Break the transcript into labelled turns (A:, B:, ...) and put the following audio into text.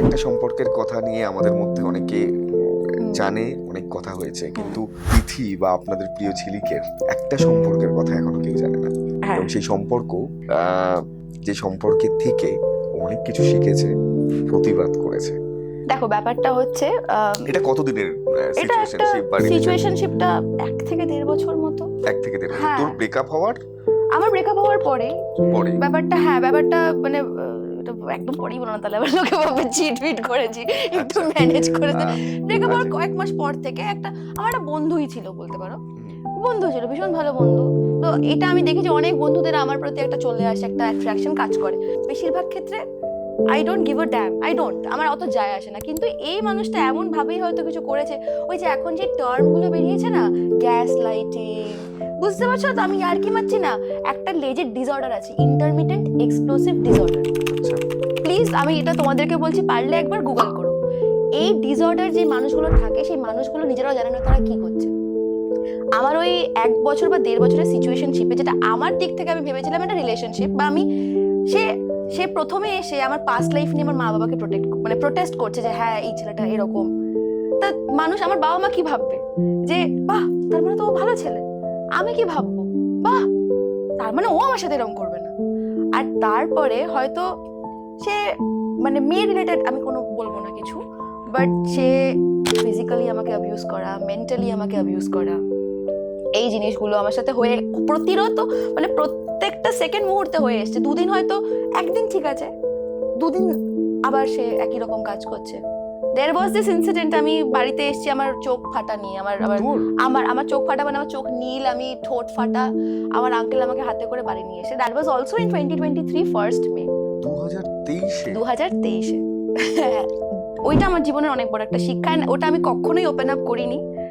A: একটা সম্পর্কের কথা নিয়ে আমাদের মধ্যে অনেকে জানে, অনেক কথা হয়েছে, কিন্তু তিথি বা আপনাদের প্রিয় ঝিলিকের একটা সম্পর্কের কথা এখনো কেউ জানে না। এবং সেই সম্পর্ক যে সম্পর্কের থেকে অনেক কিছু শিখেছে, প্রতিবাদ করেছে।
B: দেখো ব্যাপারটা হচ্ছে
A: এটা কতদিনের
B: এটা একটা সিচুয়েশনশিপটা 1 থেকে 1.5 বছর মতো।
A: 1 থেকে 1.5 বছর।
B: হ্যাঁ।
A: তোর ব্রেকআপ হওয়ার
B: আমার ব্রেকআপ হওয়ার পরে
A: পরে
B: ব্যাপারটা মানে এটা একদম পরেই বলো না, তাহলে আবার লোকে ভাববে চিট ফিট করেছি, একটু
A: আচ্ছা।
B: ম্যানেজ করেছে। ব্রেকআপ হওয়ার
A: আচ্ছা।
B: কয়েক মাস পর থেকে আমার একটা বন্ধুই ছিল বলতে পারো, বন্ধু ছিল, ভীষণ ভালো বন্ধু। তো এটা আমি দেখেছি অনেক বন্ধুদের আমার প্রতি একটা চলে আসে, একটা অ্যাট্রাকশন কাজ করে। বেশিরভাগ ক্ষেত্রে I don't give a dam, আমার অত যায় আসে না। কিন্তু এই মানুষটা এমন ভাবেই হয়তো কিছু করেছে, ওই যে এখন যে টার্মগুলো বেরিয়েছে না, গ্যাস লাইটিং, বুঝতে পারছো তো? আমি আর কি মারছি না, একটা লেজের ডিসঅর্ডার আছে, ইন্টারমিটেন্ট এক্সপ্লোসিভ ডিসঅর্ডার। প্লিজ আমি এটা তোমাদেরকে বলছি, পারলে একবার গুগল করো। এই ডিসঅর্ডার যে মানুষগুলো থাকে, সেই মানুষগুলো নিজেরাও জানে না তারা কি করছে। আমার ওই 1 বছর বা 1.5 বছরের সিচুয়েশনশিপে, যেটা আমার দিক থেকে আমি ভেবেছিলাম একটা রিলেশনশিপ, বা আমি সে প্রথমে এসে আমার পাস্ট লাইফ নিয়ে আমার মা বাবাকে প্রোটেস্ট করছে যে হ্যাঁ এই ছেলেটা এরকম। তা মানুষ, আমার বাবা মা কি ভাববে যে বাহ তার মানে তো ও ভালো ছেলে। আমি কি ভাববো, বাহ তার মানে ও আমার সাথে এরকম করবে না। আর তারপরে হয়তো সে মানে মেয়ে রিলেটেড আমি কোনো বলবো না কিছু, বাট সে ফিজিক্যালি আমাকে অ্যাবিউজ করা, মেন্টালি আমাকে অ্যাবিউজ করা, এই জিনিসগুলো আমার সাথে হয়ে প্রতিরত মানে প্রত্যেকটা সেকেন্ড মুহূর্তে হয়ে এসছে। 2 দিন হয়তো, একদিন ঠিক আছে, 2 দিন আবার সে একই রকম কাজ করছে। দেয়ার ওয়াজ দিস ইনসিডেন্ট, আমি বাড়িতে এসেছি আমার চোখ ফাটা নিয়ে, আমার চোখ ফাটা মানে আমার চোখ নীল, আমি ঠোঁট ফাটা, আমার আঙ্কেল আমাকে হাতে করে বাড়ি নিয়ে এসে। That was also in 2023 first May 2023-এ। ওইটা আমার জীবনের অনেক বড় একটা শিক্ষা, ওটা আমি কখনোই ওপেন আপ করিনি।